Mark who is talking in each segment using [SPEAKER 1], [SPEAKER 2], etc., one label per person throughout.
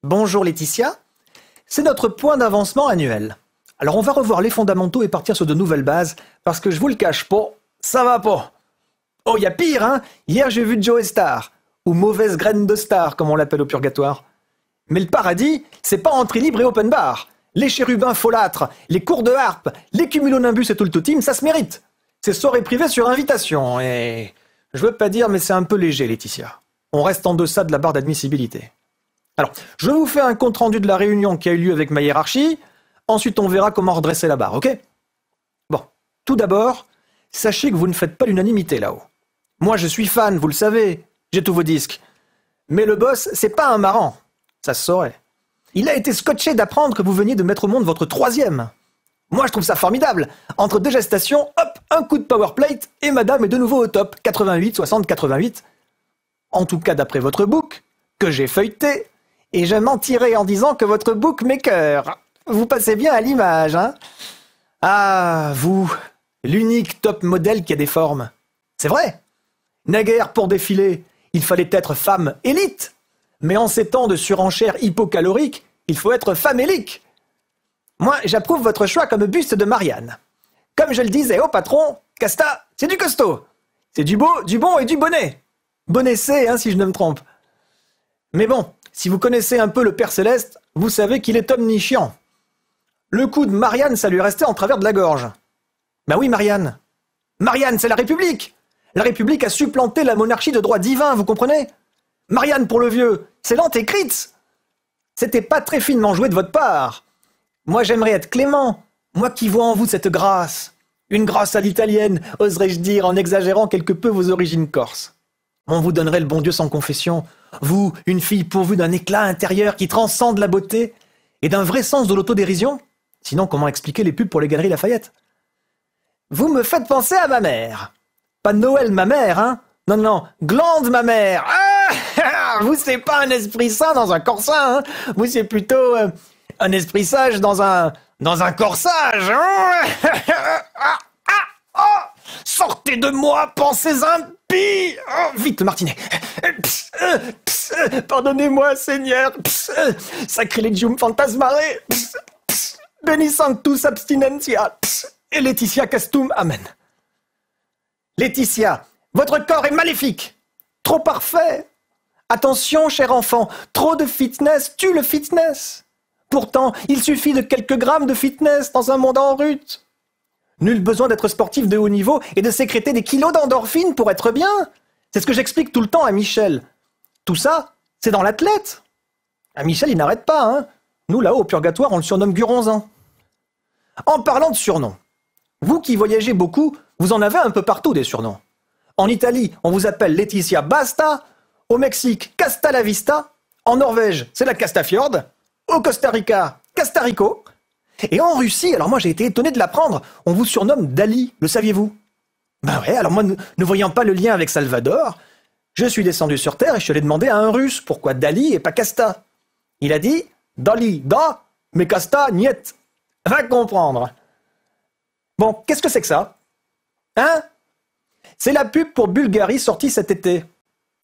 [SPEAKER 1] Bonjour Laetitia, c'est notre point d'avancement annuel. Alors on va revoir les fondamentaux et partir sur de nouvelles bases, parce que je vous le cache pas, ça va pas. Oh, y a pire, hein. Hier j'ai vu Joe Star, ou mauvaise graine de star, comme on l'appelle au purgatoire. Mais le paradis, c'est pas entrée libre et open bar. Les chérubins folâtres, les cours de harpe, les cumulonimbus et tout le tout team, ça se mérite. C'est soirée privée sur invitation, et... Je veux pas dire, mais c'est un peu léger, Laetitia. On reste en deçà de la barre d'admissibilité. Alors, je vous fais un compte-rendu de la réunion qui a eu lieu avec ma hiérarchie. Ensuite, on verra comment redresser la barre, ok? Bon, tout d'abord, sachez que vous ne faites pas l'unanimité là-haut. Moi, je suis fan, vous le savez. J'ai tous vos disques. Mais le boss, c'est pas un marrant. Ça se saurait. Il a été scotché d'apprendre que vous veniez de mettre au monde votre 3e. Moi, je trouve ça formidable. Entre 2 gestations, hop, un coup de powerplate et madame est de nouveau au top. 88, 60, 88. En tout cas, d'après votre book, que j'ai feuilleté, et je mentirai en disant que votre bookmaker, vous passez bien à l'image, hein? Ah, vous, l'unique top modèle qui a des formes. C'est vrai. Naguère, pour défiler, il fallait être femme élite. Mais en ces temps de surenchère hypocalorique, il faut être famélique. Moi, j'approuve votre choix comme buste de Marianne. Comme je le disais au patron, Casta, c'est du costaud. C'est du beau, du bon et du bonnet. Bon essai, hein, si je ne me trompe. Mais bon, si vous connaissez un peu le Père Céleste, vous savez qu'il est omniscient. Le coup de Marianne, ça lui restait en travers de la gorge. Ben oui, Marianne. Marianne, c'est la République. La République a supplanté la monarchie de droit divin, vous comprenez? Marianne, pour le vieux, c'est l'antéchrist. C'était pas très finement joué de votre part. Moi, j'aimerais être Clément, moi qui vois en vous cette grâce. Une grâce à l'italienne, oserais-je dire, en exagérant quelque peu vos origines corses. On vous donnerait le bon Dieu sans confession. Vous, une fille pourvue d'un éclat intérieur qui transcende la beauté et d'un vrai sens de l'autodérision. Sinon, comment expliquer les pubs pour les Galeries Lafayette? Vous me faites penser à ma mère. Pas Noël, ma mère, hein? Non, non, Glande, ma mère. Ah, vous, c'est pas un esprit saint dans un corps sain, hein? Vous, c'est plutôt un esprit sage dans un corsage. Hein? Sortez de moi, pensez impies. Oh, vite, Martinet. Pardonnez-moi, Seigneur. Sacrilegium fantasmare. Beni sanctus abstinentia. Et Laetitia castum, amen. Laetitia, votre corps est maléfique. Trop parfait. Attention, cher enfant, trop de fitness tue le fitness. Pourtant, il suffit de quelques grammes de fitness dans un monde en rut. Nul besoin d'être sportif de haut niveau et de sécréter des kilos d'endorphine pour être bien. C'est ce que j'explique tout le temps à Michel. Tout ça, c'est dans l'athlète. À Michel, il n'arrête pas, hein. Nous, là-haut, au purgatoire, on le surnomme Guronzin. En parlant de surnoms, vous qui voyagez beaucoup, vous en avez un peu partout des surnoms. En Italie, on vous appelle Laetitia Basta. Au Mexique, Casta la Vista. En Norvège, c'est la Castafiord. Au Costa Rica, Castarico. Et en Russie, alors moi j'ai été étonné de l'apprendre, on vous surnomme Dali, le saviez-vous? Ben ouais, alors moi, ne voyant pas le lien avec Salvador, je suis descendu sur Terre et je suis allé demander à un Russe pourquoi Dali et pas Casta. Il a dit Dali, da, mais Casta, niet. Va comprendre. Bon, qu'est-ce que c'est que ça? Hein? C'est la pub pour Bulgarie sortie cet été.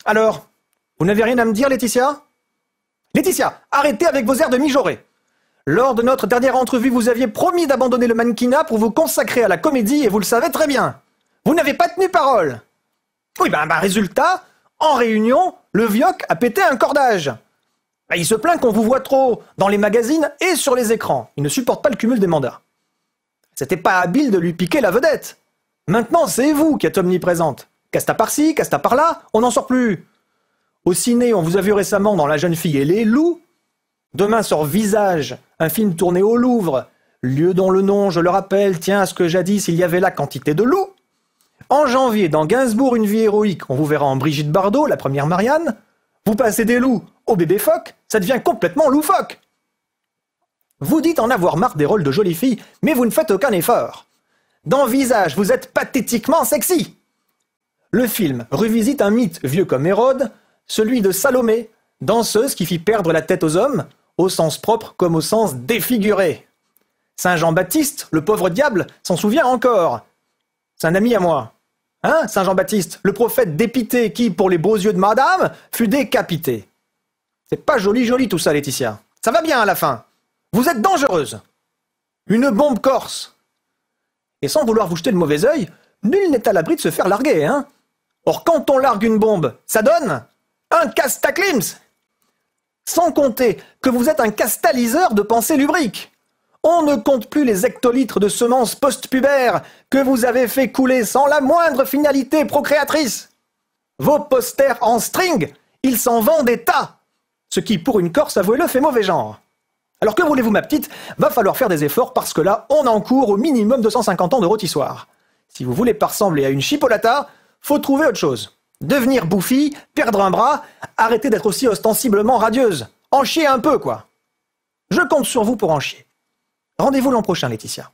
[SPEAKER 1] Alors, vous n'avez rien à me dire, Laetitia? Laetitia, arrêtez avec vos airs de mijaurée. Lors de notre dernière entrevue, vous aviez promis d'abandonner le mannequinat pour vous consacrer à la comédie et vous le savez très bien. Vous n'avez pas tenu parole. Oui, résultat, en réunion, le Vioc a pété un cordage. Il se plaint qu'on vous voit trop dans les magazines et sur les écrans. Il ne supporte pas le cumul des mandats. C'était pas habile de lui piquer la vedette. Maintenant, c'est vous qui êtes omniprésente. Casta par-ci, Casta par-là, on n'en sort plus. Au ciné, on vous a vu récemment dans La jeune fille et les loups. Demain sort Visage, un film tourné au Louvre, lieu dont le nom, je le rappelle, tient à ce que jadis il y avait là quantité de loups. En janvier, dans Gainsbourg, une vie héroïque, on vous verra en Brigitte Bardot, la première Marianne. Vous passez des loups au bébé phoque, ça devient complètement loufoque. Vous dites en avoir marre des rôles de jolies filles, mais vous ne faites aucun effort. Dans Visage, vous êtes pathétiquement sexy. Le film revisite un mythe vieux comme Hérode, celui de Salomé, danseuse qui fit perdre la tête aux hommes, au sens propre comme au sens défiguré. Saint Jean-Baptiste, le pauvre diable, s'en souvient encore. C'est un ami à moi. Hein, Saint Jean-Baptiste, le prophète dépité qui, pour les beaux yeux de madame, fut décapité. C'est pas joli tout ça, Laetitia. Ça va bien à la fin. Vous êtes dangereuse. Une bombe corse. Et sans vouloir vous jeter le mauvais œil, nul n'est à l'abri de se faire larguer, hein. Or, quand on largue une bombe, ça donne un castaclims. Sans compter que vous êtes un castaliseur de pensées lubriques. On ne compte plus les hectolitres de semences post-pubères que vous avez fait couler sans la moindre finalité procréatrice. Vos posters en string, ils s'en vendent des tas. Ce qui, pour une Corse, avouez-le, fait mauvais genre. Alors que voulez-vous, ma petite? Va falloir faire des efforts parce que là, on encourt au minimum 250 ans de rôtissoir. Si vous voulez pas ressembler à une chipolata, faut trouver autre chose. Devenir bouffi, perdre un bras, arrêter d'être aussi ostensiblement radieuse. En chier un peu, quoi. Je compte sur vous pour en chier. Rendez-vous l'an prochain, Laetitia.